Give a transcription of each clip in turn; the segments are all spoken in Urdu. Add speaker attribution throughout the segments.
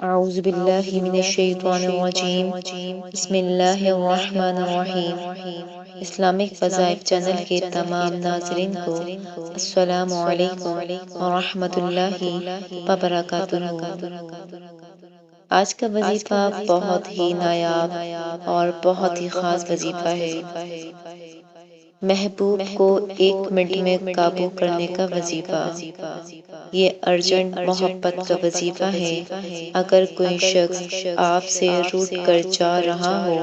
Speaker 1: اعوذ باللہ من الشیطان الرجیم بسم اللہ الرحمن الرحیم۔ اسلامک وظائف چینل کے تمام ناظرین کو السلام علیکم ورحمۃ اللہ وبرکاتہ۔ آج کا وظیفہ بہت ہی نایاب اور بہت ہی خاص وظیفہ ہے۔ محبوب کو 1 منٹ میں قابو کرنے کا وظیفہ۔ یہ ارجنٹ محبت کا وظیفہ ہے۔ اگر کوئی شخص آپ سے روٹ کر جا رہا ہو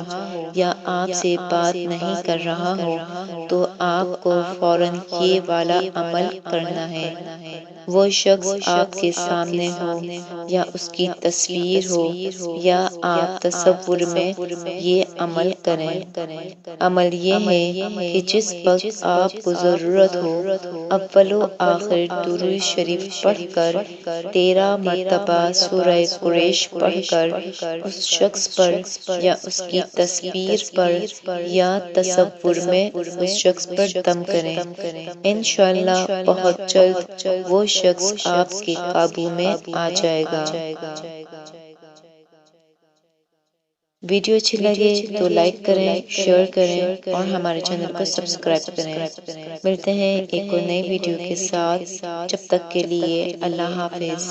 Speaker 1: یا آپ سے بات نہیں کر رہا ہو تو آپ کو فوراً یہ والا عمل کرنا ہے۔ وہ شخص آپ کے سامنے ہو یا اس کی تصویر ہو یا آپ تصور میں یہ عمل کریں۔ عمل یہ ہے کہ جس وقت آپ کو ضرورت ہو اول و آخر درود شریف پڑھ کر 13 مرتبہ سورہ قریش پڑھ کر اس شخص پر یا اس کی تصویر پر یا تصور میں اس شخص پر دم کریں۔ انشاءاللہ بہت جلد وہ شخص آپ کے قابو میں آ جائے گا۔ ویڈیو اچھی لگے تو لائک کریں، شیئر کریں اور ہمارے چینل کو سبسکرائب کریں۔ ملتے ہیں ایک اور نئی ویڈیو کے ساتھ، جب تک کے لیے اللہ حافظ۔